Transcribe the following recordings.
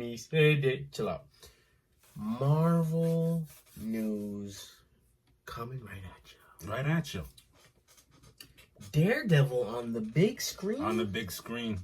He said it. Chill out. Marvel news coming right at you. Right at you. Daredevil on the big screen? On the big screen.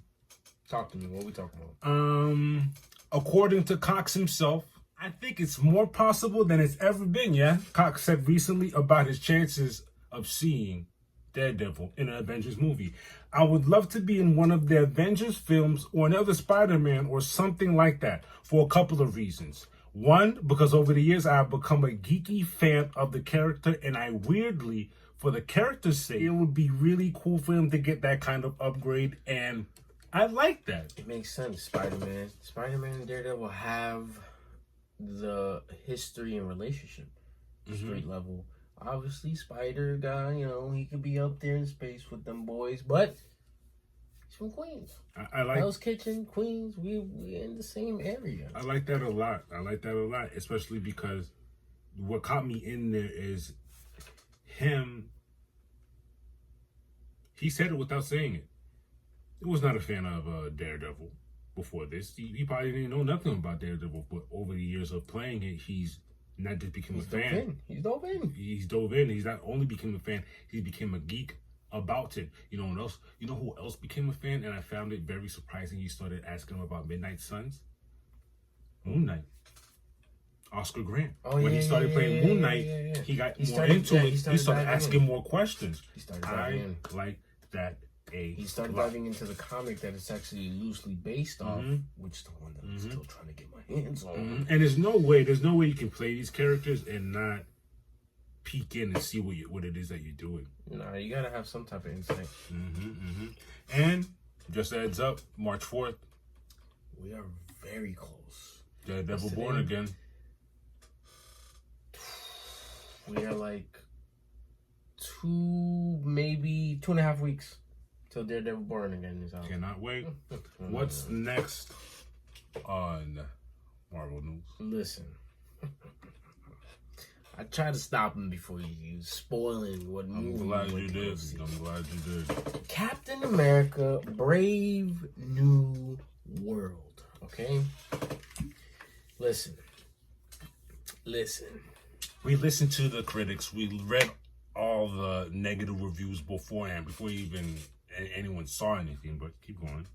Talk to me. What are we talking about? According to Cox himself, I think it's more possible than it's ever been, yeah? Cox said recently about his chances of seeing Daredevil in an Avengers movie. I would love to be in one of the Avengers films or another Spider-Man or something like that for a couple of reasons. One, because over the years I have become a geeky fan of the character, and I weirdly, for the character's sake, it would be really cool for him to get that kind of upgrade, and I like that. It makes sense. Spider-Man and Daredevil have the history and relationship, street level. Obviously, Spider guy, he could be up there in space with them boys, but he's from Queens. I like Hell's Kitchen, Queens. We in the same area. I like that a lot. Especially because what caught me in there is him. He said it without saying it. He was not a fan of Daredevil before this. He probably didn't know nothing about Daredevil, but over the years of playing it, he's not just become a fan. He's dove in. He's dove in. He's not only became a fan, he became a geek about it. You know what else? You know who else became a fan? And I found it very surprising. He started asking him about Midnight Suns. Moon Knight. Oscar Grant. When he started playing Moon Knight, he got more into it. He started asking more questions. He started diving in. Like that. He started diving into the comic that it's actually loosely based off, which is the one that I'm still trying to get my hands on. And there's no way you can play these characters and not peek in and see what it is that you're doing. No, you gotta have some type of insight. And just a heads up, March 4th, we are very close. Daredevil Born Again. We are like maybe 2.5 weeks till Daredevil Born Again is out. Cannot wait. What's next on Marvel News? Listen. I tried to stop him before you spoiling what movie. I'm glad you did. Captain America, Brave New World. Okay? Listen. We listened to the critics. We read all the negative reviews beforehand, before even anyone saw anything, but keep going.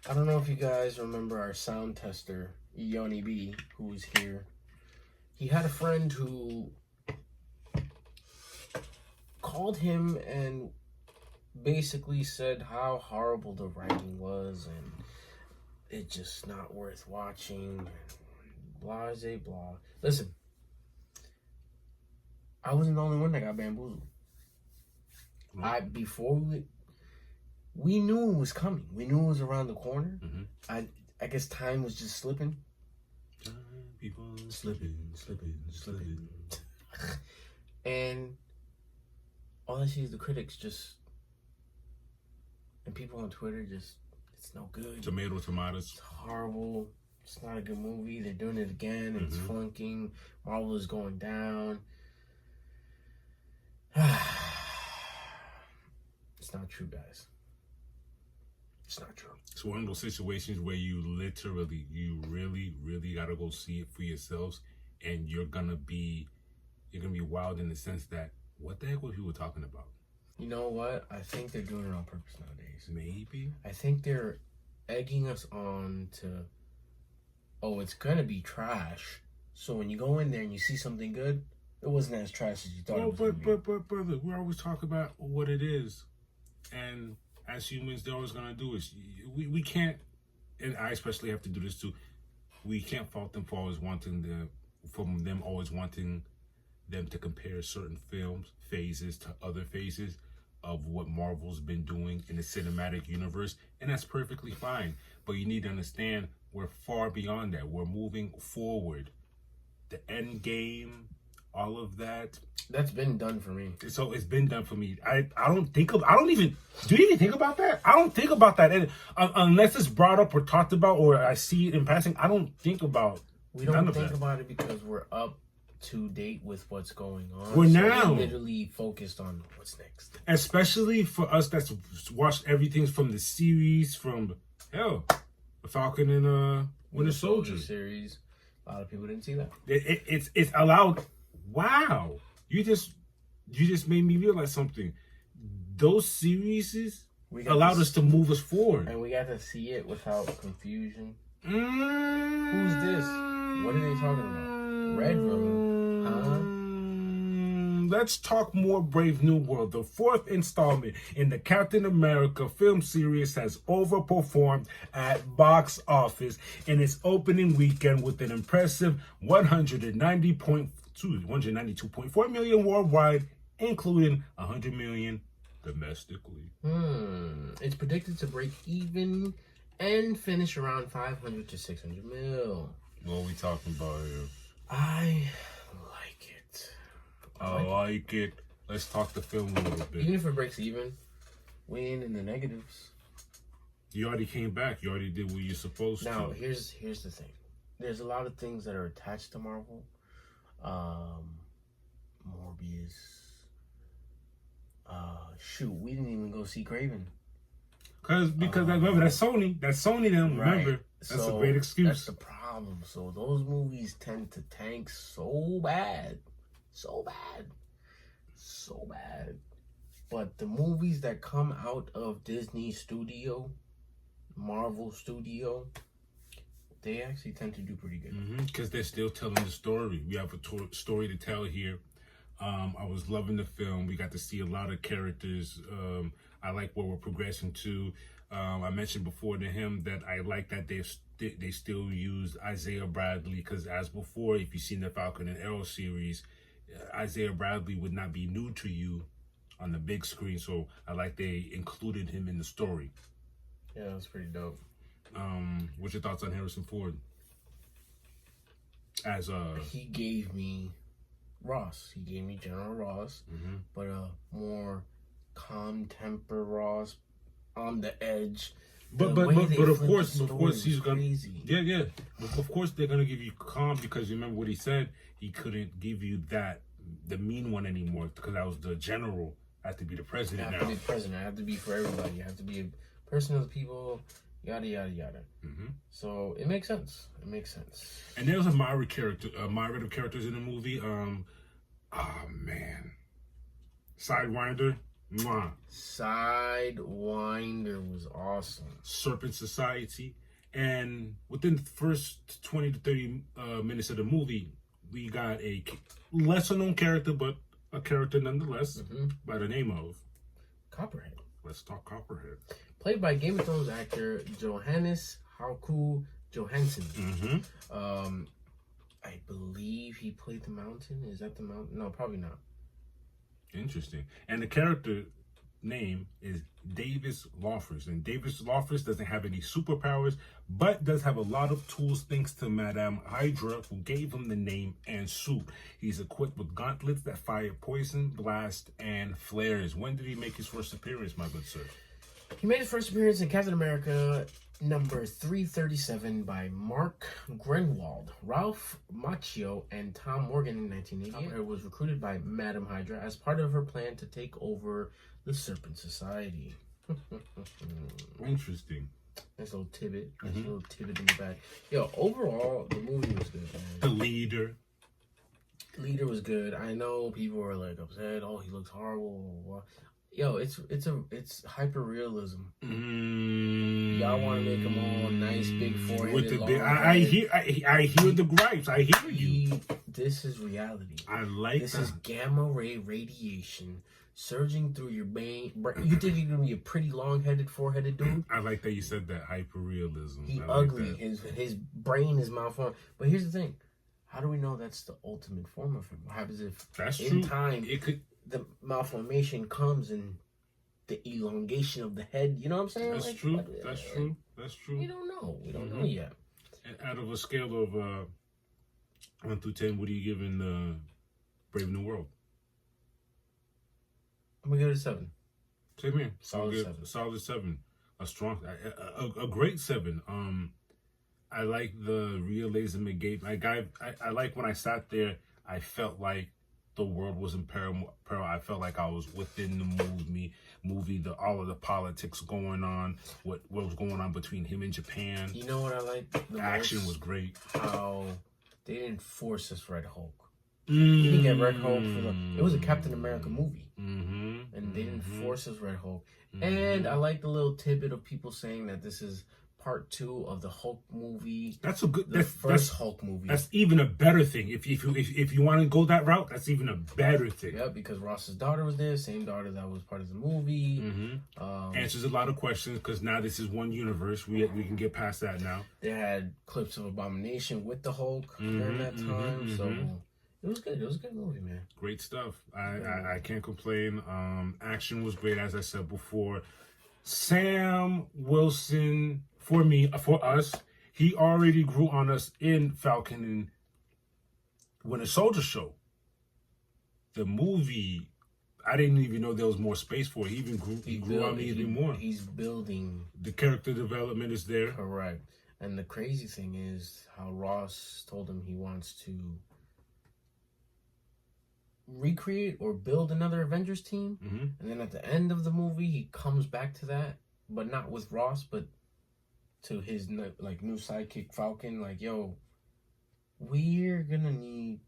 I don't know if you guys remember our sound tester, Yoni B, who was here. He had a friend who called him and basically said how horrible the writing was and it's just not worth watching and blah, blah. Listen, I wasn't the only one that got bamboozled. Before we knew it was coming. We knew it was around the corner. I guess time was just slipping. People slipping. And all I see is the critics and people on Twitter it's no good. Tomatoes. It's horrible. It's not a good movie. They're doing it again. It's flunking. Marvel is going down. It's not true, guys. It's not true. It's one of those situations where you really gotta go see it for yourselves, and you're gonna be wild in the sense that what the heck were people talking about? You know what? I think they're doing it on purpose nowadays. Maybe. I think they're egging us on to, it's gonna be trash. So when you go in there and you see something good, it wasn't as trash as you thought it was. But brother, we always talk about what it is, and as humans, they're always gonna do is we can't, and I especially have to do this too. We can't fault them for always wanting them to compare certain phases to other phases of what Marvel's been doing in the cinematic universe, and that's perfectly fine. But you need to understand we're far beyond that. We're moving forward. The end game, all of that. That's been done for me. So it's been done for me. Do you even think about that? I don't think about that. And unless it's brought up or talked about or I see it in passing, I don't think about We don't think about it because we're up to date with what's going on. We're now literally focused on what's next. Especially for us that's watched everything from the series, from Falcon and Winter Soldier series. A lot of people didn't see that. It's allowed. Wow, you just made me realize something. Those series allowed us to move us forward, and we got to see it without confusion. Mm-hmm. Who's this? What are they talking about? Red Room, huh? Let's talk more Brave New World. The fourth installment in the Captain America film series has overperformed at box office in its opening weekend with an impressive 192.4 million worldwide, including 100 million domestically. It's predicted to break even and finish around 500 to 600 mil. What are we talking about here? I like it. I like it. Let's talk the film a little bit. Even if it breaks even, we ain't in the negatives. You already came back. You already did what you're supposed to. Now, here's the thing. There's a lot of things that are attached to Marvel. Morbius. Shoot, we didn't even go see Craven. Because remember, that's Sony. That's Sony then, remember. Right. That's a great excuse. That's the problem. So those movies tend to tank so bad. So bad. So bad. But the movies that come out of Disney Studio, Marvel Studio, they actually tend to do pretty good. Because they're still telling the story. We have a story to tell here. I was loving the film. We got to see a lot of characters. I like where we're progressing to. I mentioned before to him that I like that they still use Isaiah Bradley, because as before, if you've seen the Falcon and Arrow series, Isaiah Bradley would not be new to you on the big screen. So I like they included him in the story. Yeah, that's pretty dope. What's your thoughts on Harrison Ford? He gave me Ross. He gave me General Ross, but a more calm temper Ross, on the edge. But of course he's gonna But of course they're gonna give you calm, because remember what he said. He couldn't give you the mean one anymore, because that was the general. I have to be the president now. I have to be president. I have to be for everybody. I have to be a person of the people. Yada yada yada. So it makes sense. It makes sense. And there's a myriad of characters in the movie. Oh man, Sidewinder. Mwah. Sidewinder was awesome. Serpent Society. And within the first 20 to 30 minutes of the movie, we got a lesser known character, but a character nonetheless, by the name of Copperhead. Let's talk Copperhead. Played by Game of Thrones actor Johannes Hauku Johansson. I believe he played the Mountain. Is that the Mountain? No, probably not. Interesting. And the character name is Davis Lawford. And Davis Lawford doesn't have any superpowers, but does have a lot of tools thanks to Madame Hydra, who gave him the name and suit. He's equipped with gauntlets that fire poison, blast, and flares. When did he make his first appearance, my good sir? He made his first appearance in Captain America number 337 by Mark Grenwald, Ralph Macchio, and Tom Morgan in 1988. It was recruited by Madame Hydra as part of her plan to take over the Serpent Society. Interesting. Nice little tidbit. Nice little tidbit in the back. Yo, overall, the movie was good, man. The leader was good. I know people were like upset. Oh, he looks horrible. Blah, blah, blah. Yo, it's hyper realism. Y'all want to make them all nice, big forehead. With the big, I hear the gripes. I hear you. This is reality. I like this. This is gamma ray radiation surging through your brain. You think you're gonna be a pretty long-headed, four-headed dude? I like that you said that. Hyper realism. He ugly. Like his brain is malformed. But here's the thing: how do we know that's the ultimate form of him? What happens if that's in true. time It could. The malformation comes and the elongation of the head. You know what I'm saying? That's true. That's true. That's true. We don't know. We don't know yet. And out of a scale of 1 through 10, what are you giving Brave New World? I'm gonna give it a 7. Same here. Solid 7. Solid 7. A strong, a great 7. I like the realism it gave. I like when I sat there, I felt like the world was in peril. I felt like I was within the movie, all of the politics going on, what was going on between him and Japan. You know what I like? The action most? was great. How they didn't force us Red Hulk. You didn't get Red Hulk it was a Captain America movie, and they didn't force us Red Hulk. And I like the little tidbit of people saying that this is part 2 of the Hulk movie. That's a good. First Hulk movie. That's even a better thing. If you want to go that route, that's even a better thing. Yeah, because Ross's daughter was there, same daughter that was part of the movie. Answers a lot of questions because now this is one universe. We can get past that now. They had clips of Abomination with the Hulk during that time, so it was good. It was a good movie, man. Great stuff. I can't complain. Action was great, as I said before. Sam Wilson, for us, he already grew on us in Falcon and Winter Soldier show. The movie, I didn't even know there was more space for it. He grew on me even more. He's building. The character development is there. Correct. And the crazy thing is how Ross told him he wants to recreate or build another Avengers team, and then at the end of the movie he comes back to that, but not with Ross, but to his new sidekick Falcon. Like, yo, we're gonna need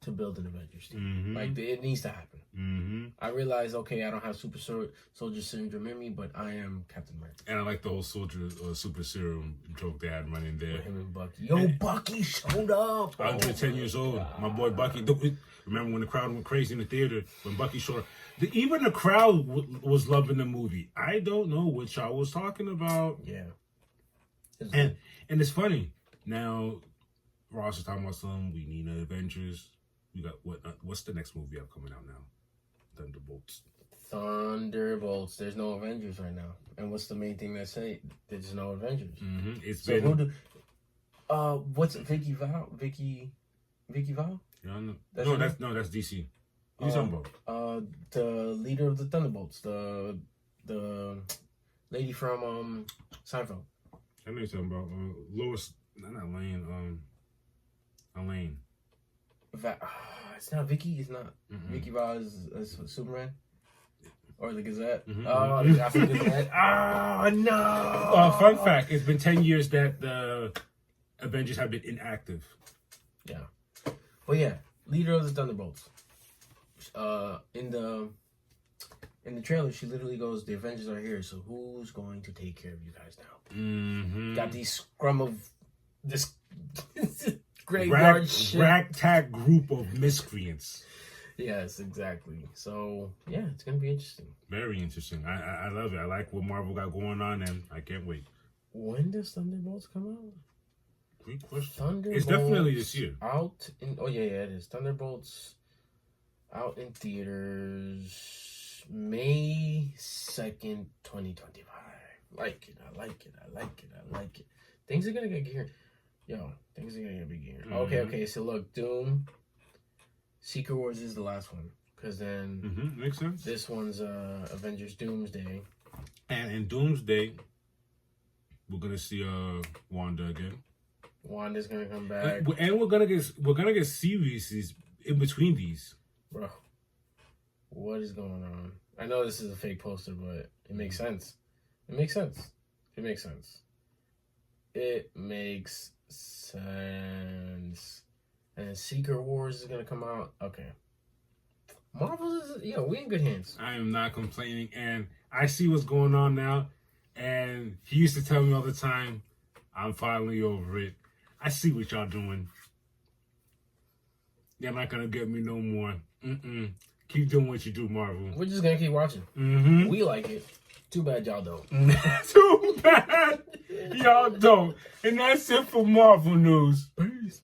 to build an Avengers team. Like, it needs to happen. I realize, okay, I don't have super soldier syndrome in me, but I am Captain America. And I like the whole super serum joke they had running there. With him and Bucky. Yo, Bucky showed up. 110 years old. My boy Bucky. Remember when the crowd went crazy in the theater when Bucky showed up? Even the crowd was loving the movie. I don't know what y'all was talking about. Yeah. And it's funny. Now, Ross is talking about something. We need an Avengers. We got what's the next movie coming out now? Thunderbolts. There's no Avengers right now. And what's the main thing they say? There's no Avengers. It's so been. What's Vicky Val? Vicky Val? No, that's DC. What are you talking about? The leader of the Thunderbolts, the lady from Seinfeld. I know you're talking about Lois. Not Lane. Elaine. It's not Vicky. It's not Vicky Val is Superman or the Gazette. Oh no! Fun fact: it's been 10 years that the Avengers have been inactive. Yeah, but yeah, leader of the Thunderbolts. In the trailer, she literally goes, "The Avengers are here, so who's going to take care of you guys now?" Got these scrum of this graveyard ragtag group of miscreants. Yes, exactly. So yeah, it's gonna be interesting. Very interesting. I love it. I like what Marvel got going on, and I can't wait. When does Thunderbolts come out? Great question. Thunderbolts it's definitely this year. It is. Thunderbolts out in theaters May 2nd, 2025. I like it. Things are gonna get geared. Yo, things are gonna be geared. Okay. So look, Doom. Secret Wars is the last one, because then makes sense. This one's Avengers Doomsday, and in Doomsday, we're gonna see Wanda again. Wanda's gonna come back, and we're gonna get series in between these. Bro, what is going on? I know this is a fake poster, but it makes sense. It makes sense. And Secret Wars is gonna come out. Okay. Marvel is, we in good hands. I am not complaining, and I see what's going on now. And he used to tell me all the time, I'm finally over it. I see what y'all doing. They're not gonna get me no more. Keep doing what you do, Marvel. We're just gonna keep watching. We like it. Too bad y'all don't. Too bad y'all don't. And that's it for Marvel news.